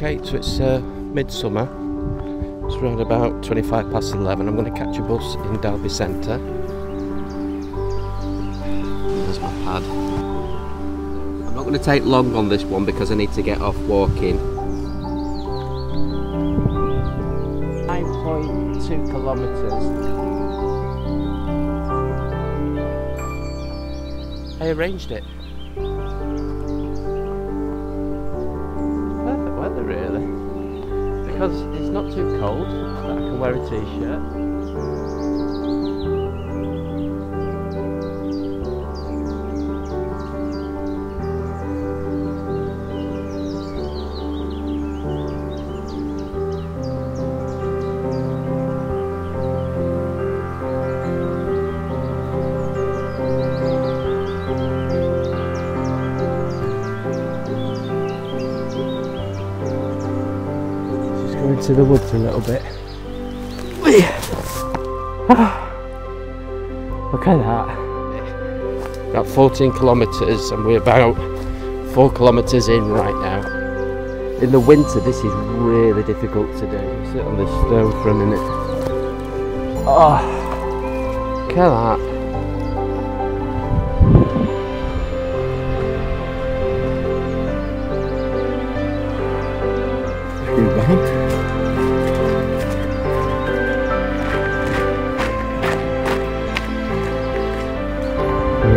Okay, so it's Midsummer. It's around about 25 past 11. I'm going to catch a bus in Dalby Centre. There's my pad. I'm not going to take long on this one because I need to get off walking. 9.2 kilometres. I arranged it. Really, because it's not too cold that I can wear a t-shirt. Into the woods a little bit. Look at that. About 14 kilometres and we're about 4 kilometres in right now. In the winter this is really difficult to do. Sit on this stone for a minute. Oh, look at that. Too bad.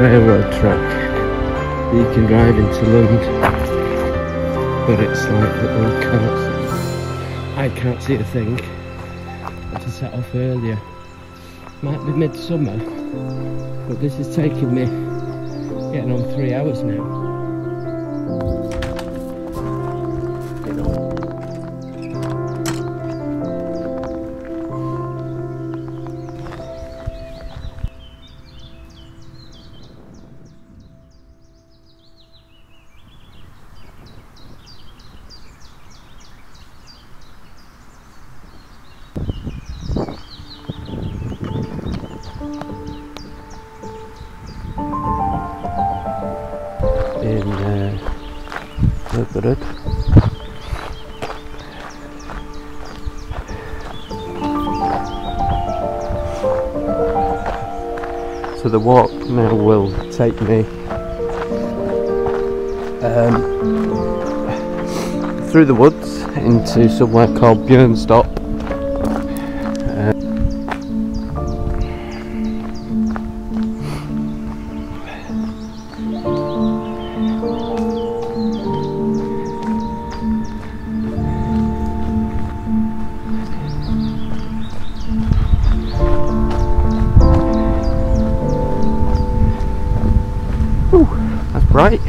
Railroad track you can drive into London, but it's like that I can't see a thing. I had to set off earlier. Might be midsummer, but this is taking me getting on 3 hours now. In Veberöd. So the walk now will take me through the woods into somewhere called Björnstop. That's bright.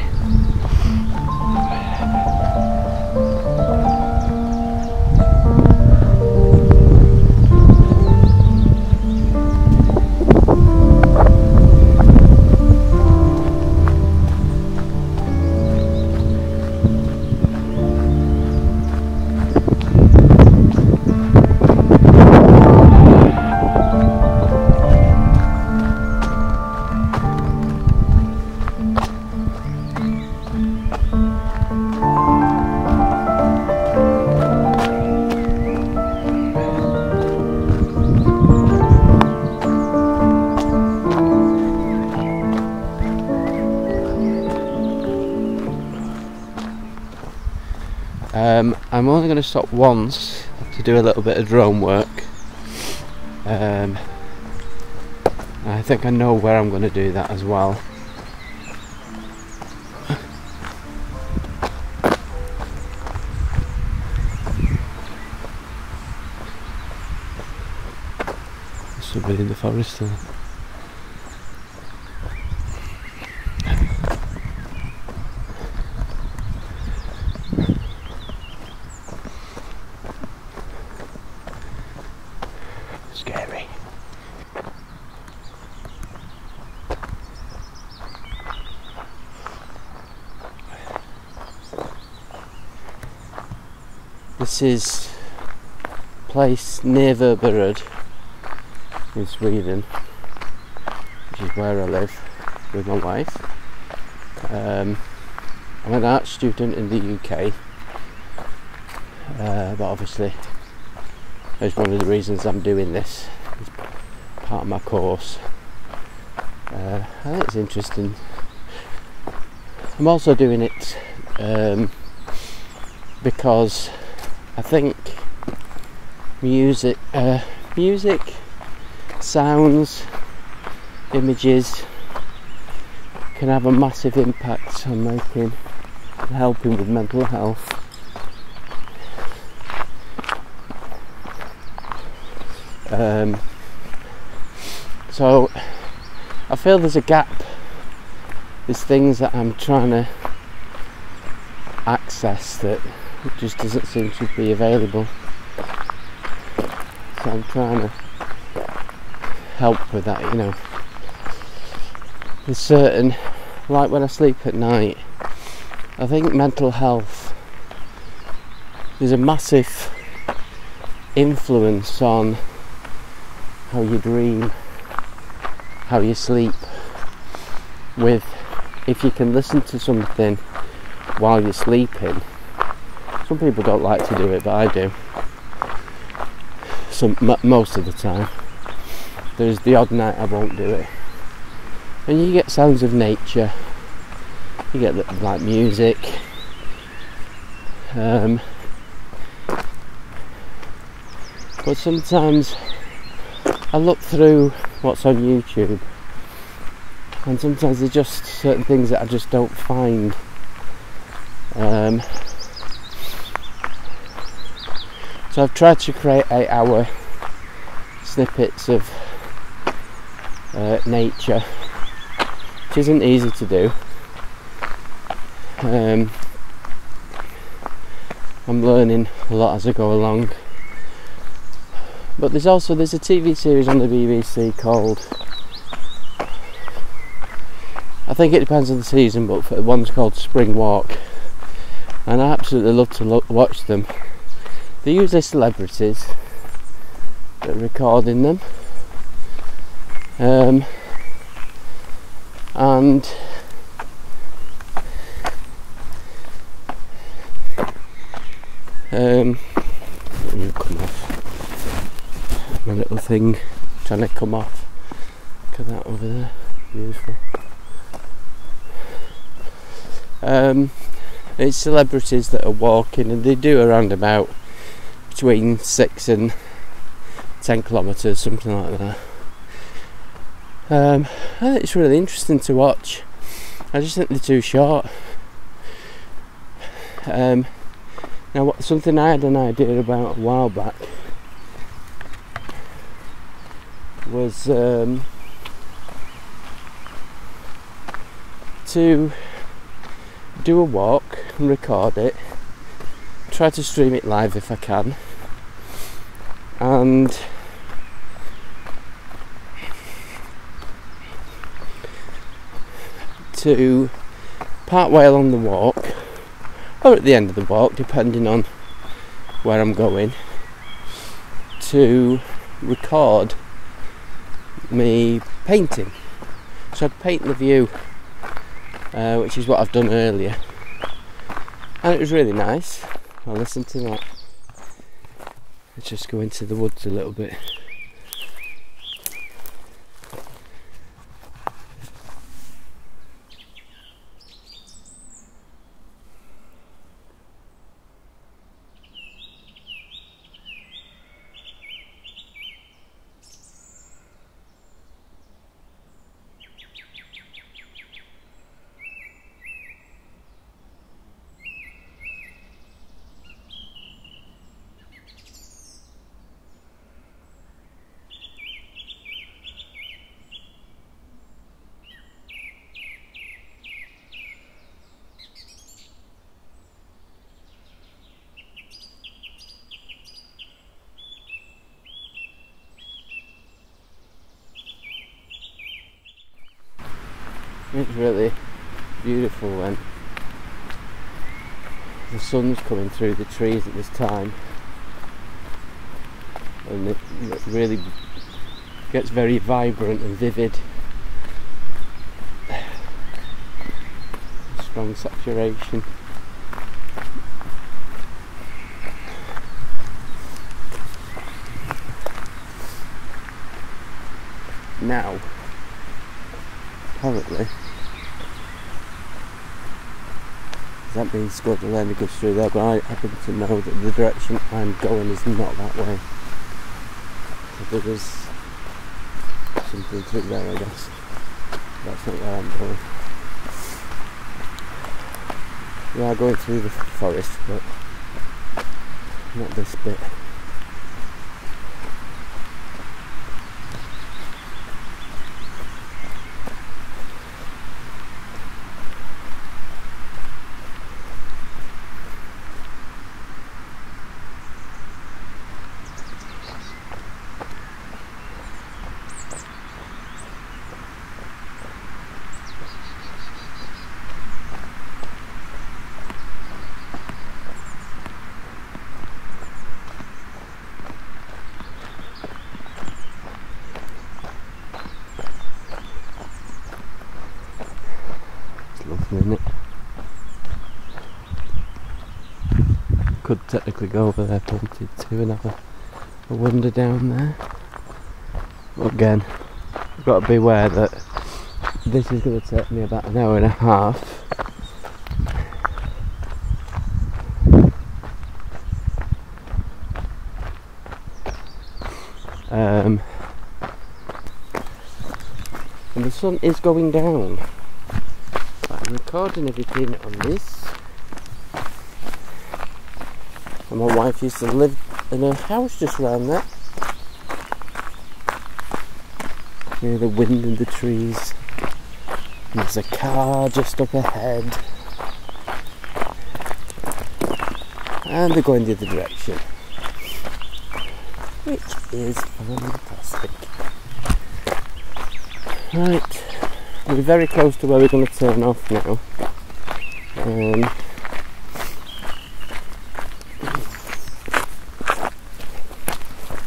I'm only going to stop once to do a little bit of drone work. I think I know where I'm going to do that as well. There's somebody in the forest there. Scary. This is a place near Veberöd in Sweden, which is where I live with my wife. I'm an art student in the UK, but obviously that's one of the reasons I'm doing this. It's part of my course. I think it's interesting. I'm also doing it because I think music, sounds, images can have a massive impact on making and helping with mental health. So I feel there's a gap. There's things that I'm trying to access that just doesn't seem to be available. So I'm trying to help with that, you know. There's certain, like when I sleep at night, I think mental health, there's a massive influence on how you dream, how you sleep, with if you can listen to something while you're sleeping. Some people don't like to do it, but I do. Most of the time. There's the odd night I won't do it. And you get sounds of nature, you get like music, but sometimes I look through what's on YouTube, and sometimes there's just certain things that I just don't find. So I've tried to create 8-hour snippets of nature, which isn't easy to do. I'm learning a lot as I go along. But there's a TV series on the BBC called, I think it depends on the season, but one's called Spring Walk, and I absolutely love to watch them. They're usually celebrities that are recording them, and you come off. My little thing trying to come off. Look at that over there, beautiful. It's celebrities that are walking, and they do around about between 6 and 10 kilometres, something like that. I think it's really interesting to watch. I just think they're too short. Now, something I had an idea about a while back was to do a walk and record it, try to stream it live if I can, and to part way along the walk or at the end of the walk, depending on where I'm going, to record me painting. So I'd paint the view, which is what I've done earlier, and it was really nice. I'll listen to that. Let's just go into the woods a little bit. It's really beautiful when the sun's coming through the trees at this time, and it really gets very vibrant and vivid. Strong saturation. now. Apparently. That means Skåneleden goes through there, but I happen to know that the direction I'm going is not that way. So there is something through there, I guess. That's not where I'm going. We are going through the forest, but not this bit. Lovely, could technically go over there if I wanted to and have a wander down there. But again, I've got to be aware that this is going to take me about an hour and a half. And the sun is going down. I'm recording everything on this. And my wife used to live in a house just around there. Near the wind and the trees. And there's a car just up ahead. And they're going the other direction. Which is fantastic. Right. We're very close to where we're going to turn off now.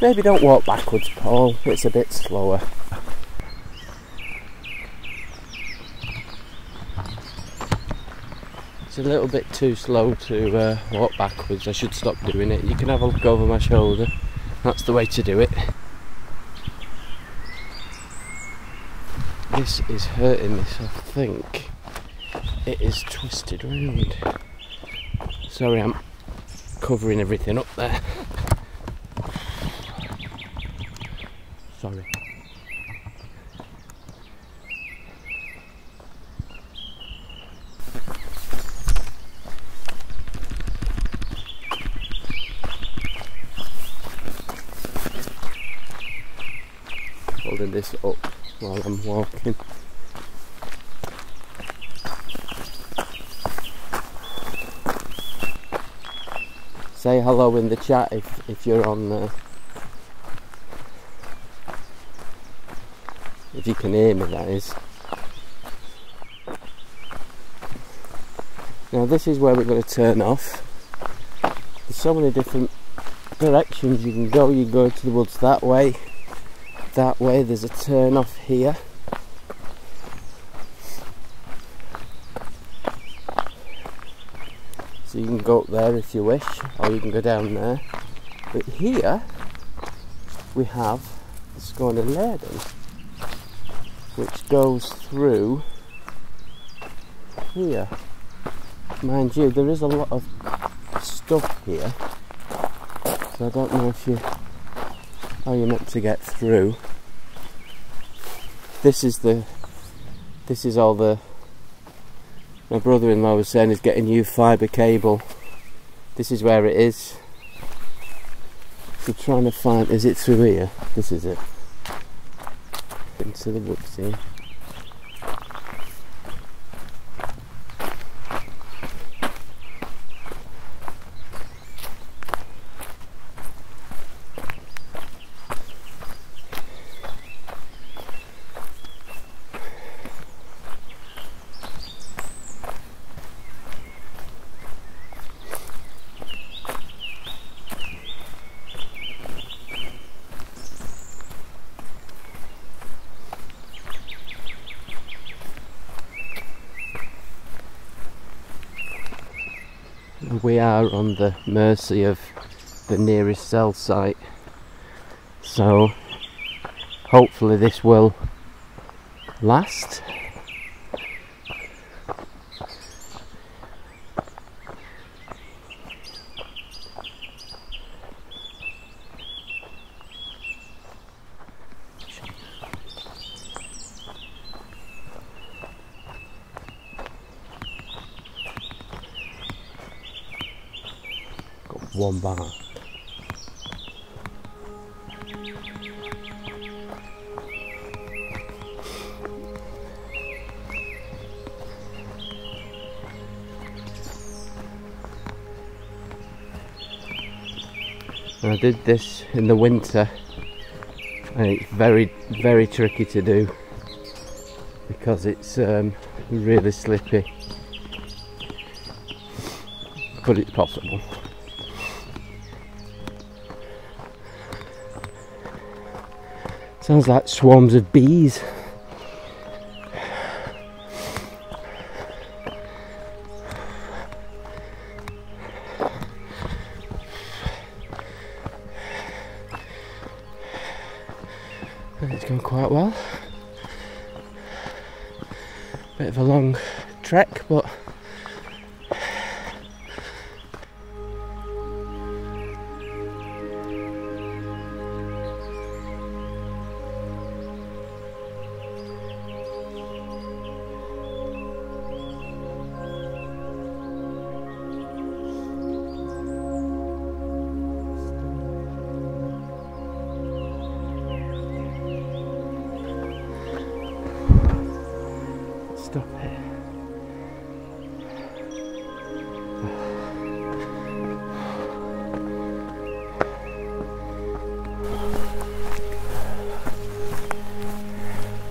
Maybe don't walk backwards, Paul. It's a bit slower. It's a little bit too slow to walk backwards. I should stop doing it. You can have a look over my shoulder. That's the way to do it. This is hurting me, so I think it is twisted round. Sorry, I'm covering everything up there. Sorry. Holding this up while I'm walking. Say hello in the chat if you're on if you can hear me, that is. Now this is where we're going to turn off. There's so many different directions you can go. You can go to the woods that way. That way, there's a turn off here. So you can go up there if you wish, or you can go down there. But here we have the Skåneleden, which goes through here. Mind you, there is a lot of stuff here, so I don't know if how you're meant to get through. This is all the, my brother-in-law was saying is getting new fibre cable. This is where it is. So trying to find, is it through here? This is it. Into the woods here. We are on the mercy of the nearest cell site, so hopefully this will last. Got one bar. And I did this in the winter, and it's very, very tricky to do because it's really slippy, but it's possible. Sounds like swarms of bees. It's gone quite well. Bit of a long trek, but stop it.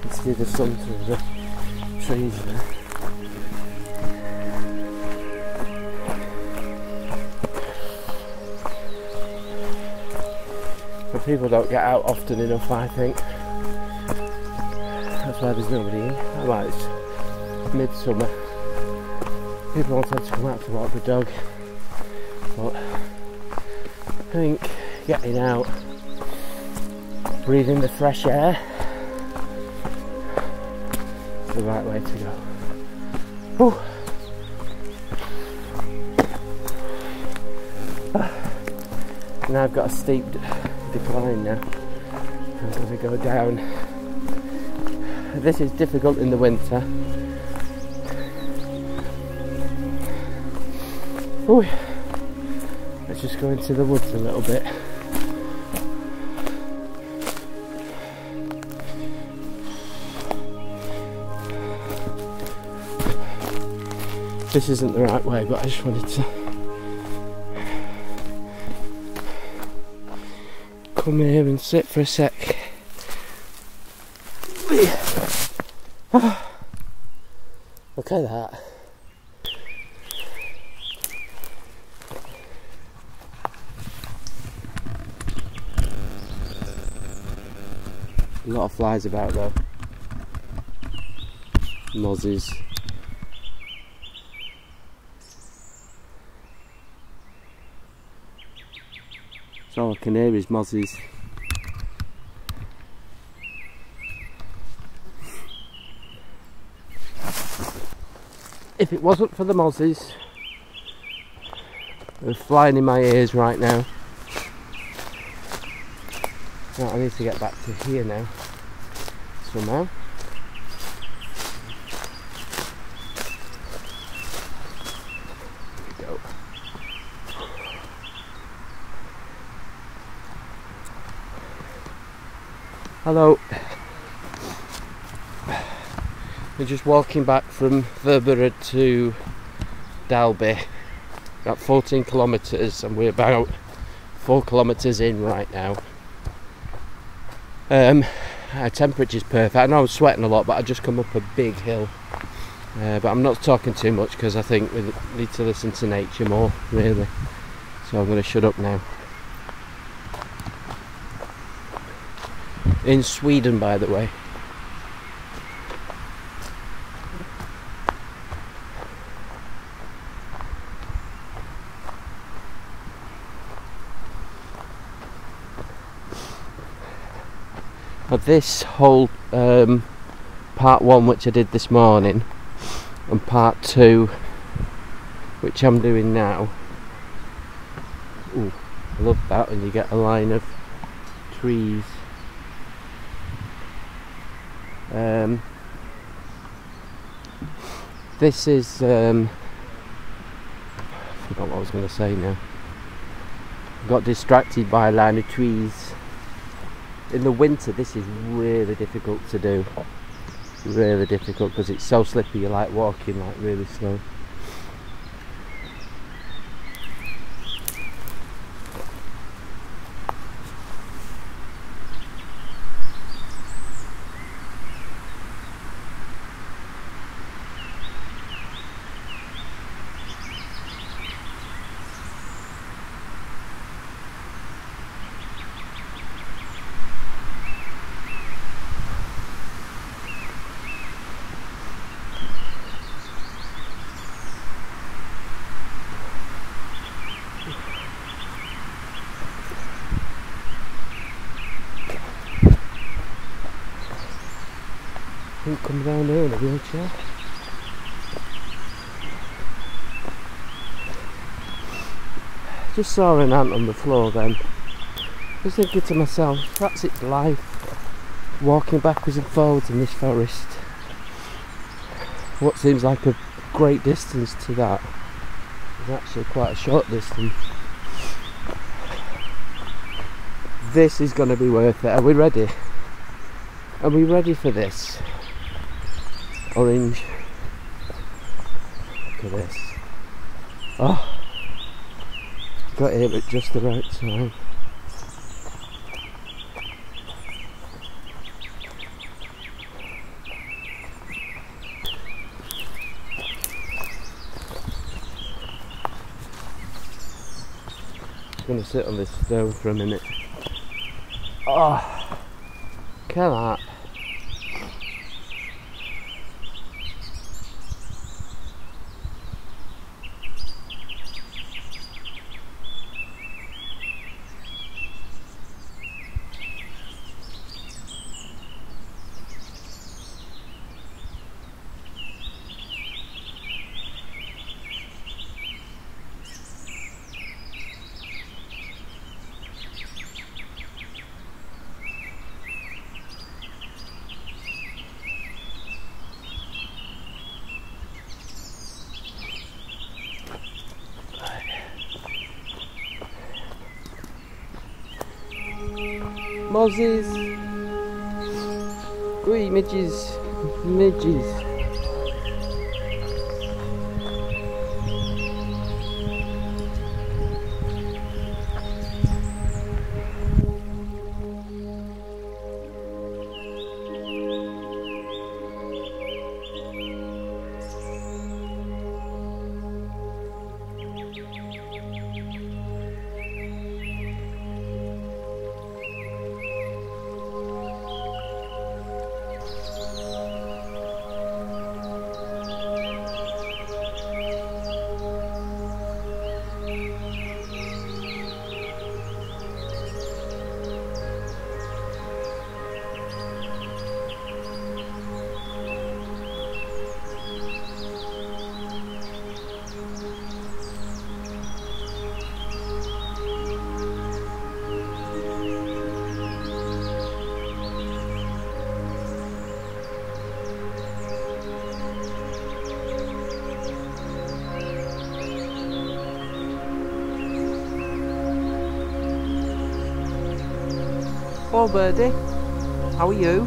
Let's see the sun through the trees there. But people don't get out often enough, I think. That's why there's nobody in. Well, it's midsummer. People wanted to come out to walk the dog, but I think getting out, breathing the fresh air is the right way to go. Whew. Now I've got a steep decline now. I'm going to go down. This is difficult in the winter. Ooh. Let's just go into the woods a little bit. This isn't the right way, but I just wanted to come here and sit for a sec. Look at that. A lot of flies about though. Mozzies. So I can hear is mozzies. If it wasn't for the mozzies, they're flying in my ears right now. Right, I need to get back to here now, somehow. There we go. Hello. We're just walking back from Veberöd to Dalby, about 14 kilometres, and we're about 4 kilometres in right now. Our temperature's perfect. I know I'm sweating a lot, but I just come up a big hill. But I'm not talking too much because I think we need to listen to nature more, really. So I'm going to shut up now. In Sweden, by the way. of this whole part 1, which I did this morning, and part 2, which I'm doing now. Ooh, I love that when you get a line of trees. This is I forgot what I was going to say now. Got distracted by a line of trees. In the winter this is really difficult to do. Really difficult because it's so slippy, you're like walking like really slow. Come down here in a wheelchair. Just saw an ant on the floor then. Just thinking to myself, that's its life. Walking backwards and forwards in this forest. What seems like a great distance to that is actually quite a short distance. This is going to be worth it. Are we ready? Are we ready for this? Orange. Look at this. Oh, got here at just the right time. I'm gonna sit on this stone for a minute. Oh, look at that. Mozzies! Oi, midges! Midges! Hello birdie, how are you?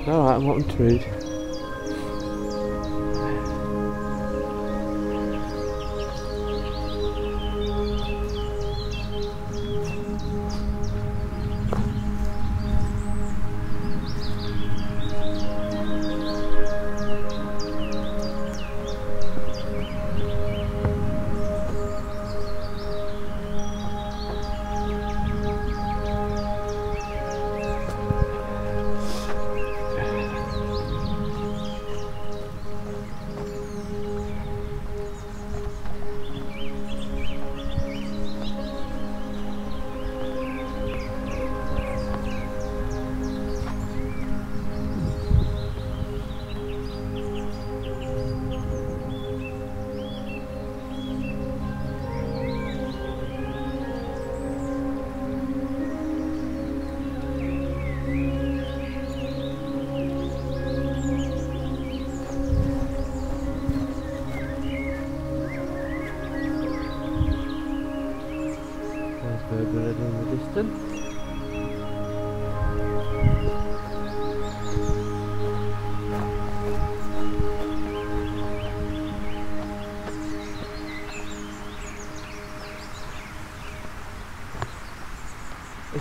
Alright, I won't intrude.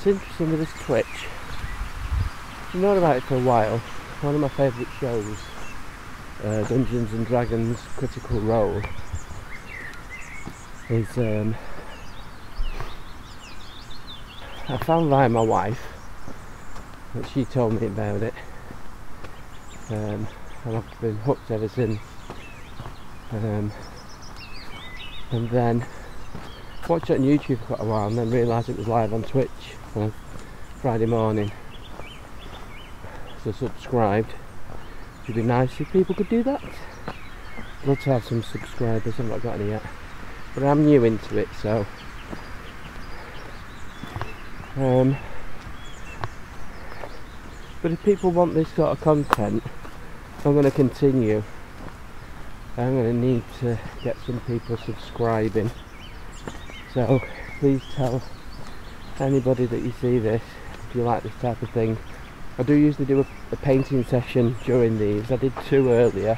what's interesting with this Twitch, I've known about it for a while. One of my favourite shows, Dungeons and Dragons Critical Role, is I found via my wife that she told me about it, and I've been hooked ever since. And then watched it on YouTube for quite a while, and then realised it was live on Twitch on Friday morning. So subscribed. It'd be nice if people could do that. I'd love to have some subscribers. I've not got any yet, but I'm new into it, so but if people want this sort of content, I'm going to continue. I'm going to need to get some people subscribing, so please tell anybody that you see this if you like this type of thing. I do usually do a painting session during these. I did 2 earlier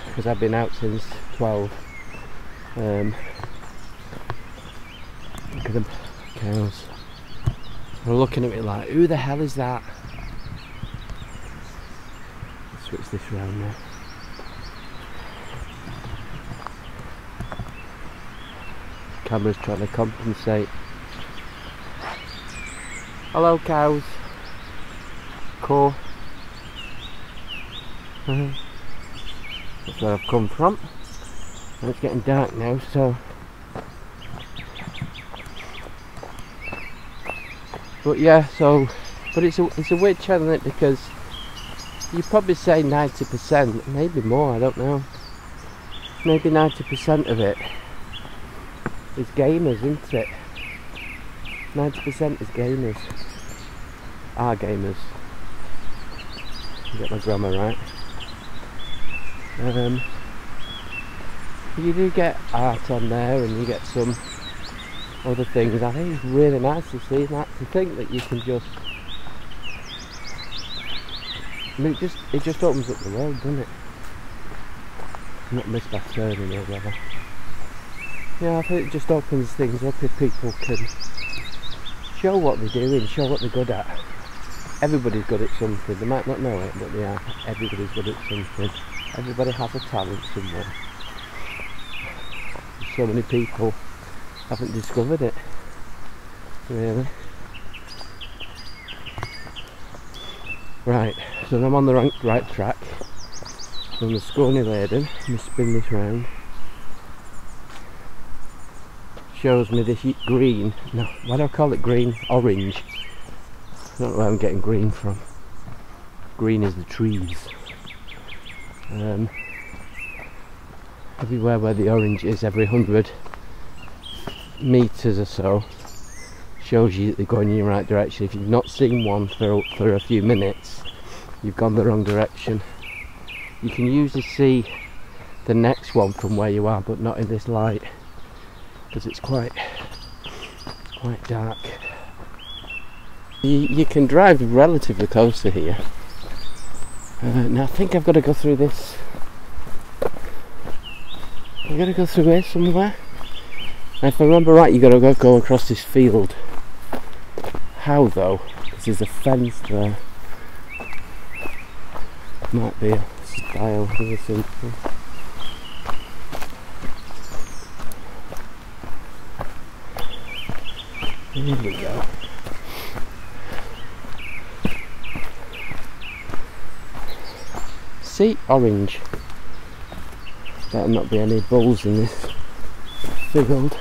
because I've been out since 12. Look at them cows. They're looking at me like, who the hell is that? Switch this round now. Camera's trying to compensate. Hello cows. Cool. That's where I've come from. And it's getting dark now, so but yeah, so but it's a weird channel, isn't it? Because you probably say 90%, maybe more, I don't know. Maybe 90% of it is gamers, isn't it? 90% is gamers. Are gamers. You get my grammar right. You do get art on there, and you get some other things. I think it's really nice to see that, to think that you can just, I mean, it just opens up the world, doesn't it? Not missed by turning or whatever. Yeah, I think it just opens things up if people can show what they're doing, show what they're good at. Everybody's good at something. They might not know it, but they are. Everybody's good at something. Everybody has a talent somewhere. So many people haven't discovered it, really. Right, so I'm on the right track. On the Skåneleden. Let me spin this round. Shows me this green. No, why do I call it green? Orange. I don't know where I'm getting green from. Green is the trees. Everywhere where the orange is, every 100 metres or so, shows you that they're going in the right direction. If you've not seen one for a few minutes, you've gone the wrong direction. You can usually see the next one from where you are, but not in this light, because it's quite dark. You can drive relatively close to here. Now I think I've got to go through this. I've got to go through here somewhere. And if I remember right, you've got to go across this field. How though? Because there's a fence there. Might be a stile or something. Here we go. See, orange. Better not be any bulls in this field.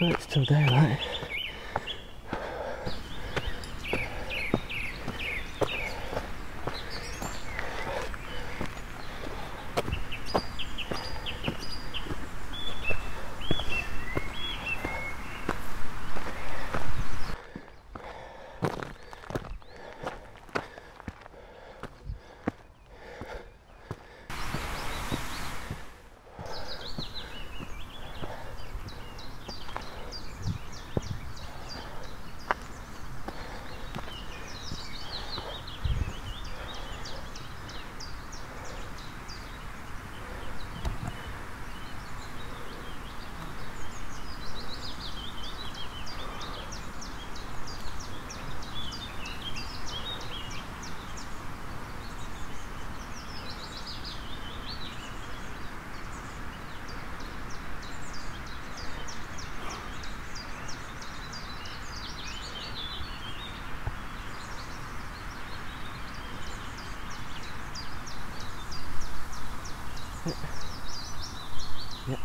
Well, it's still daylight. Yeah.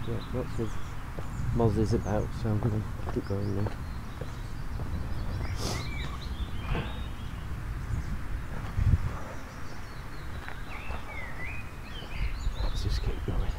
Yeah, lots of mozzies about, so I'm going to keep going now. Let's just keep going.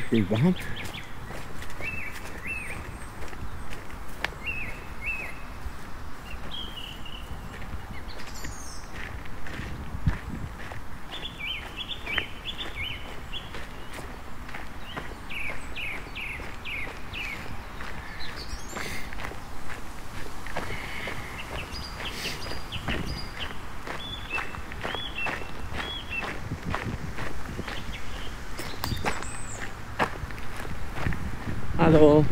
too bad. Hello.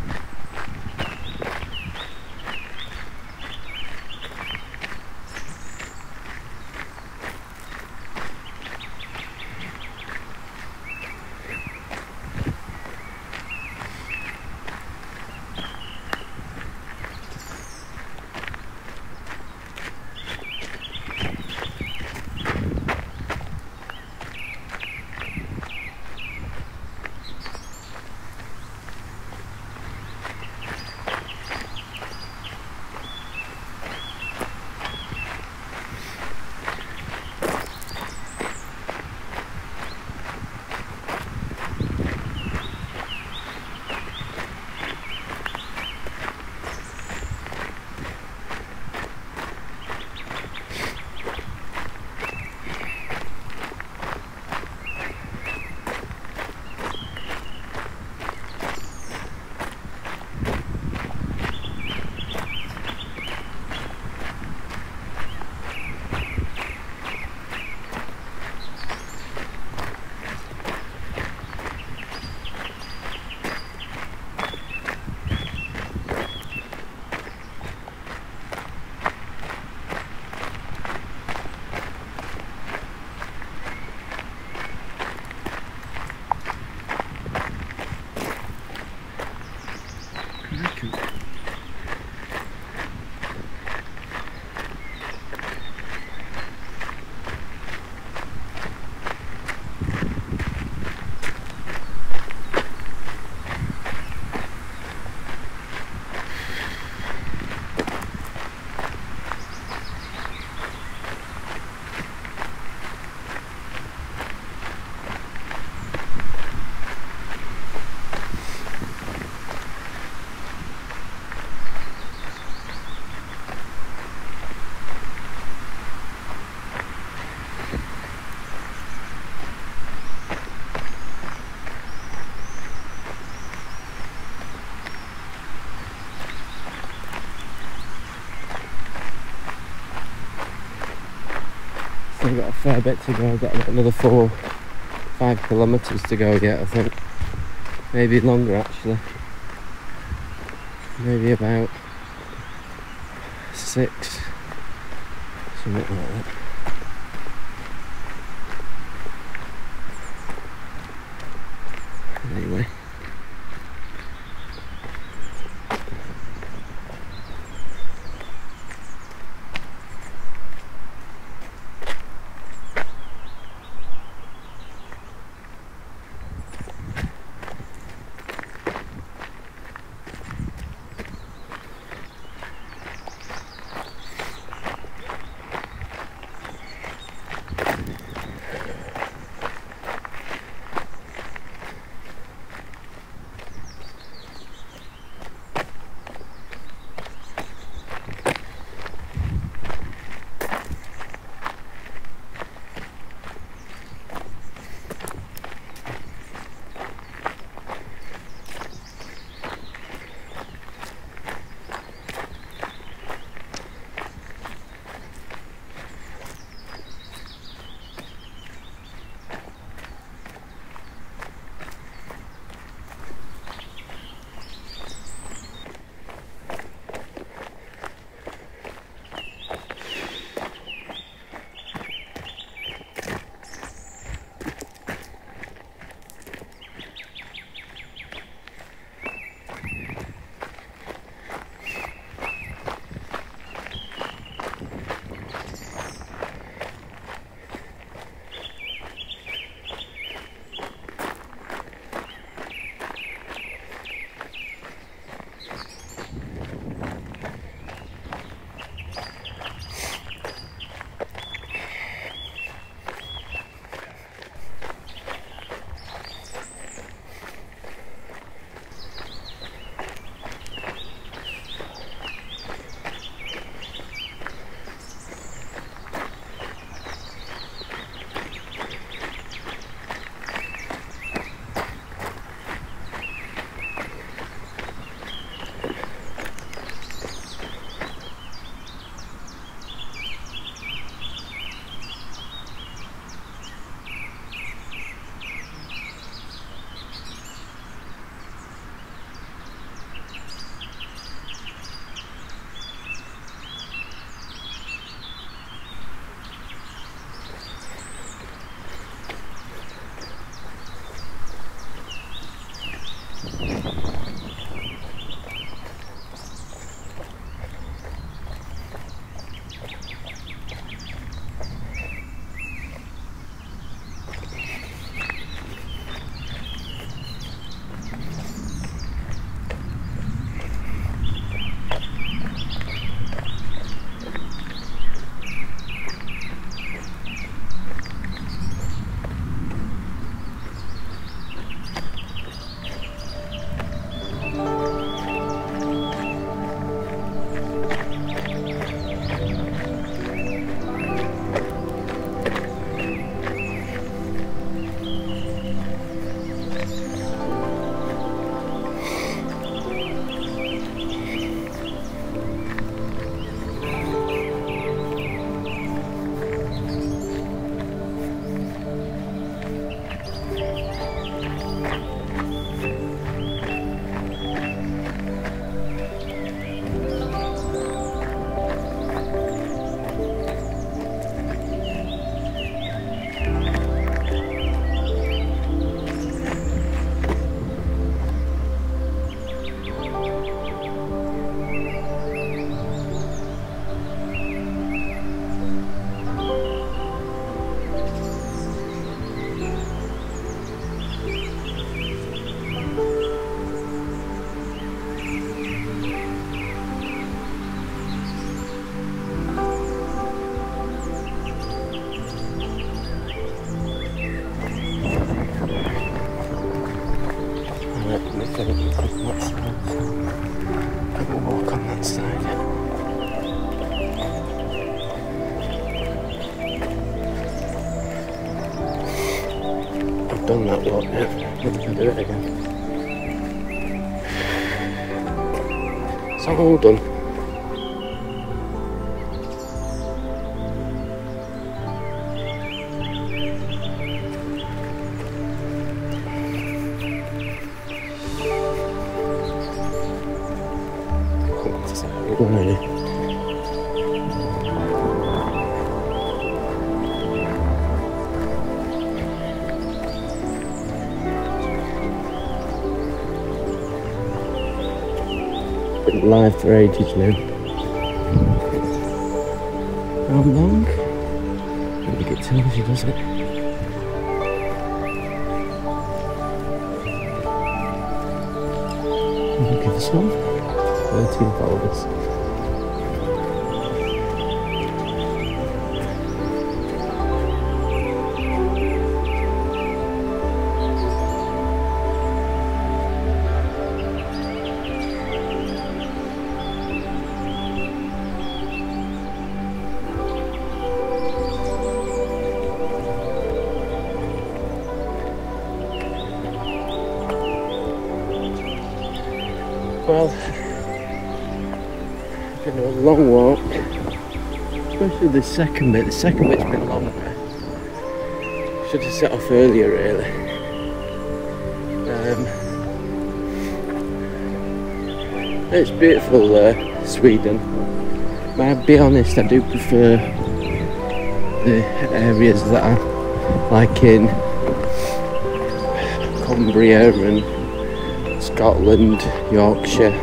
I've got a fair bit to go. I've got another 4-5 kilometres to go yet, I think. Maybe longer actually. Maybe about 6, something like that. Anyway. think that side. Have a walk on that side. I've done that walk now. What if I do it again? It's all done. Been live for ages now. How long? I think it tells you, does it? Look at this one. 13 followers. Well, it's been a long walk, especially the second bit. The second bit's been longer. Should have set off earlier, really. It's beautiful, Sweden. But I'll be honest, I do prefer the areas that are like in Cumbria and Scotland, Yorkshire.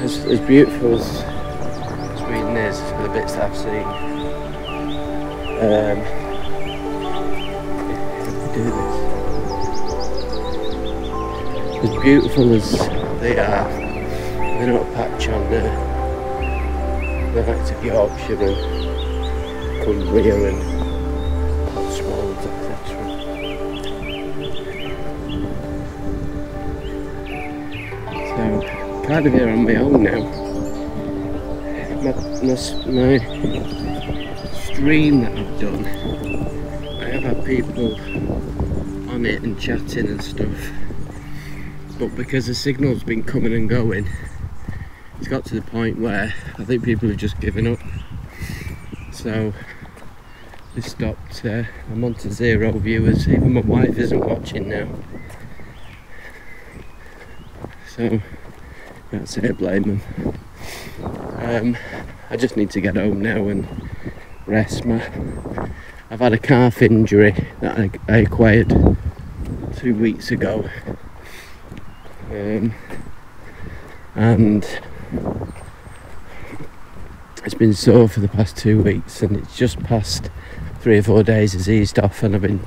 As beautiful as Sweden is, for the bits that I've seen. Do this. As beautiful as they are, they're not a patch on the likes of Yorkshire and Cumbria and Cotswolds, etc. Kind of here on my own now. My stream that I've done, I have had people on it and chatting and stuff, but because the signal's been coming and going, it's got to the point where I think people have just given up. So they stopped. I'm on to 0 viewers. Even my wife isn't watching now. So can't say I blame them. I just need to get home now and rest. I've had a calf injury that I acquired 2 weeks ago, and it's been sore for the past 2 weeks, and it's just past 3 or 4 days has eased off, and I've been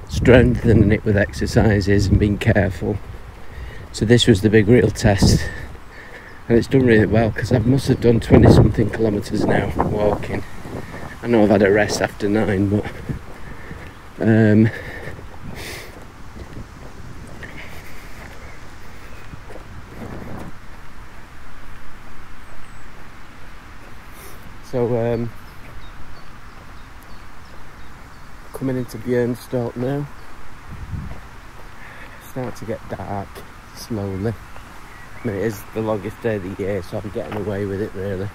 strengthening it with exercises and being careful. So this was the big real test. And it's done really well, because I must have done 20 something kilometres now walking. I know I've had a rest after 9, but coming into Björnstorp now. It's starting to get dark slowly. I mean, it is the longest day of the year, so I'm getting away with it, really.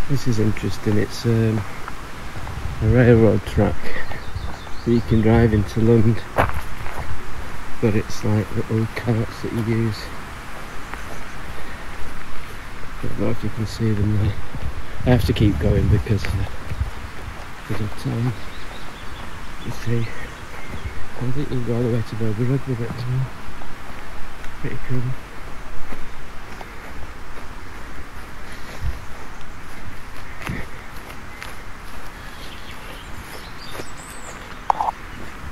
This is interesting. It's a railroad track that you can drive into London, but it's like little carts that you use. Don't know if you can see them there. I have to keep going because of time. You see, I think you can go all the way to Veberöd with it as well. Pretty cool.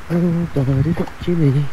Oh, Daddy, what you need?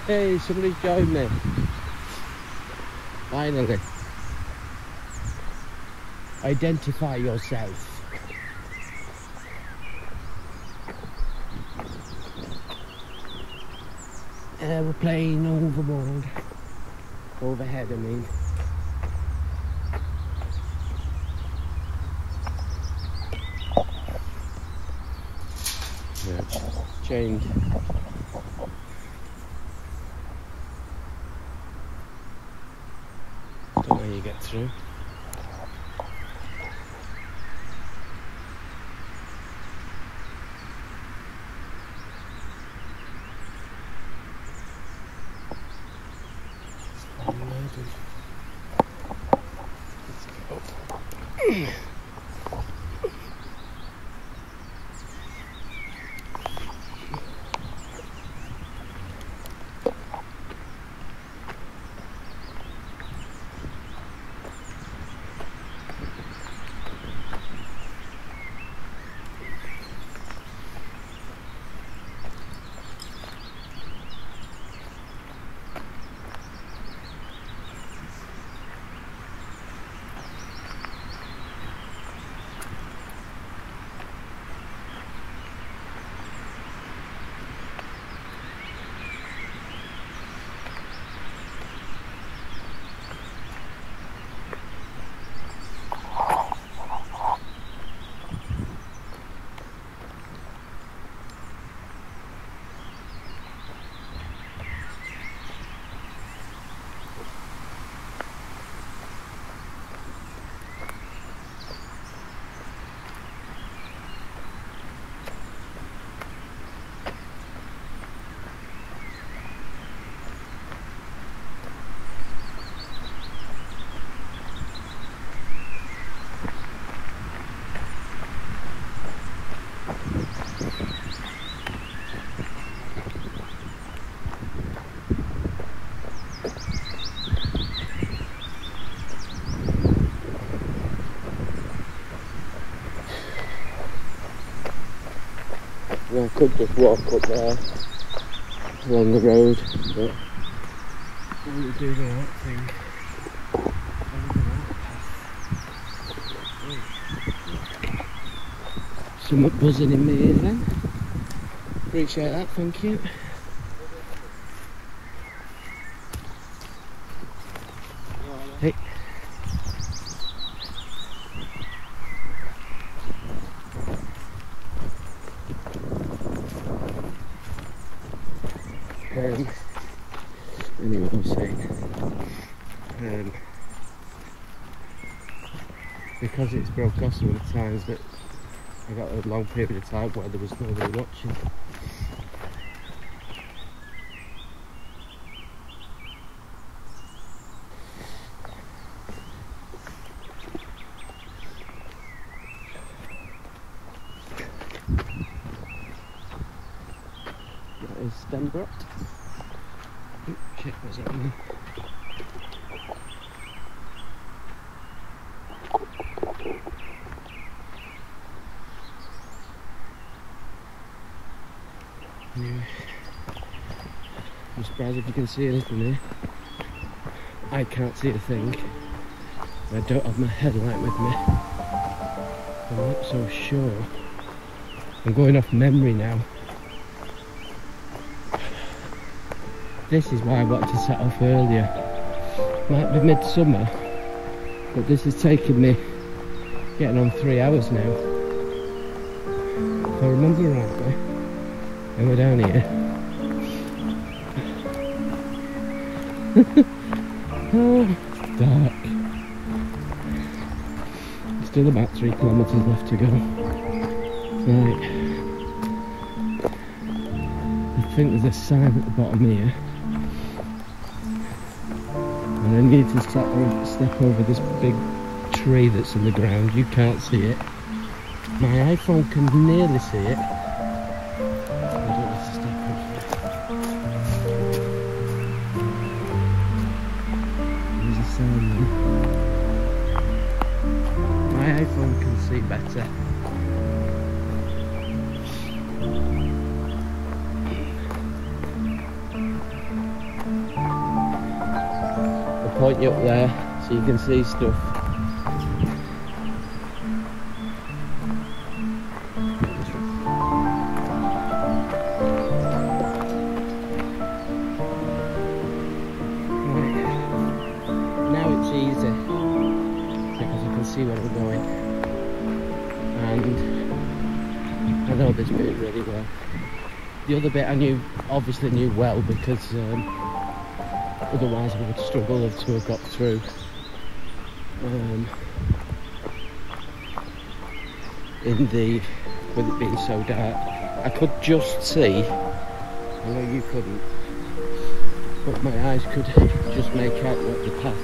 Hey, somebody's joined me. Finally. Identify yourself. aeroplane overboard. Overhead, I mean. Yeah, chained. Don't know how you get through. I could just walk up there along the road, but I want to do the right thing. Somewhat buzzing in my ear then. Appreciate that, thank you. Hey. Anyway, I'm saying, because it's broke off some of the times that I got a long period of time where there was nobody watching. That is Stenbrook. Shit, what's that one? Anyway, I'm surprised if you can see anything here. I can't see a thing. I don't have my headlight with me. I'm not so sure. I'm going off memory now. This is why I wanted to set off earlier. Might be Midsummer, but this is taking me getting on 3 hours now. If I remember rightly, and we're down here. Oh, it's dark. Still about 3 kilometres left to go. Right. I think there's a sign at the bottom here. And I need to step over this big tree that's in the ground. You can't see it. My iPhone can nearly see it. I don't need to step over it. There's a sign there. My iPhone can see better. I'll point you up there so you can see stuff. see where I'm going. And I know this bit really well. The other bit I obviously knew well, because otherwise I would struggle to have got through. With it being so dark, I could just see. I know you couldn't, but my eyes could just make out what the path,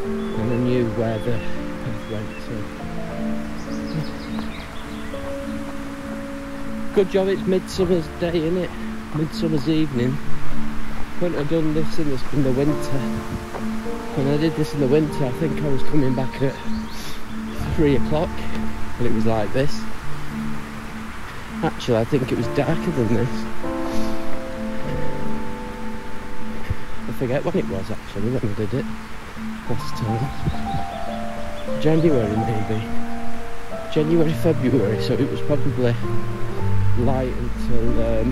and I knew where the path went. So good job it's Midsummer's day, innit? Midsummer's evening. Couldn't have done this in the winter. When I did this in the winter, I think I was coming back at 3 o'clock, and it was like this. Actually, I think it was darker than this. I forget when it was actually, when I did it last time. January maybe. January, February, so it was probably light until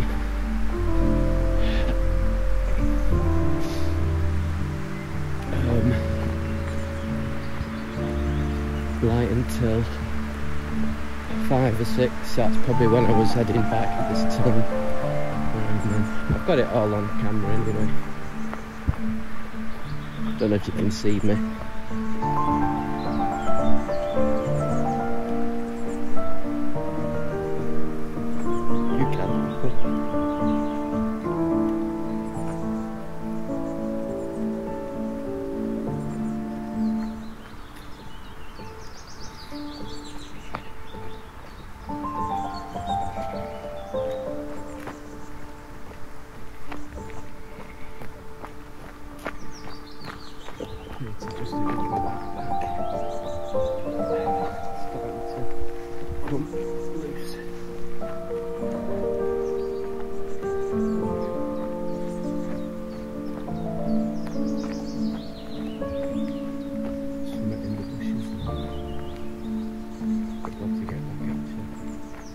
light until 5 or 6. That's probably when I was heading back at this time. I've got it all on camera anyway. Don't know if you can see me. You can.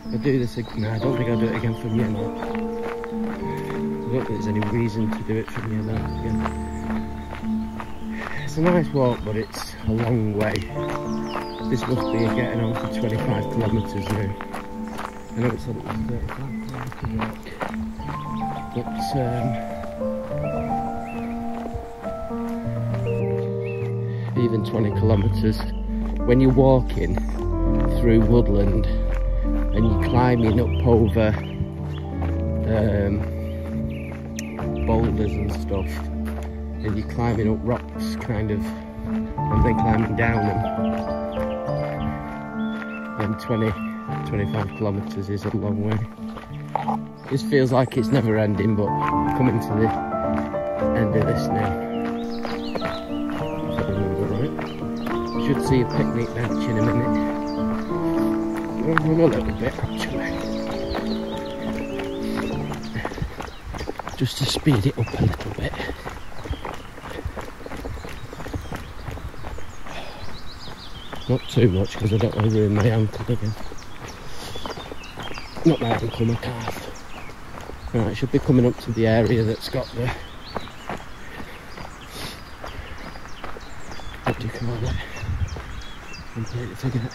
I'll do this again. No, I don't think I'll do it again from Genarp. I don't think there's any reason to do it from Genarp again. It's a nice walk, but it's a long way. This must be getting on for 25 kilometres now. I know it said it was 35 kilometres, but even 20 kilometres, when you're walking through woodland and you're climbing up over boulders and stuff, and you're climbing up rocks kind of, and then climbing down them, then 25 kilometres is a long way. This feels like it's never ending, but we're coming to the end of this now, if I remember right. Should see a picnic bench in a minute. We'll run a little bit actually, just to speed it up a little bit. Not too much, because I don't want to ruin my ankle again. Not my ankle, my calf. Right, should be coming up to the area that's got the, what do you call it? Completely forget.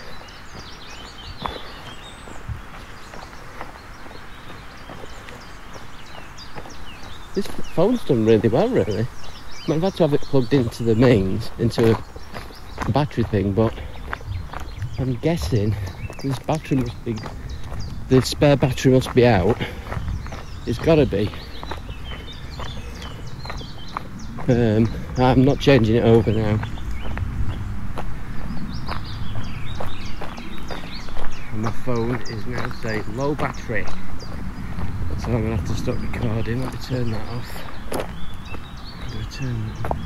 This phone's done really well, really. I've had to have it plugged into the mains, into a battery thing, but I'm guessing this battery must be, the spare battery must be out. It's gotta be. I'm not changing it over now. And my phone is now saying low battery. So I'm going to have to stop recording. Let me turn that off. I'm going to turn that off.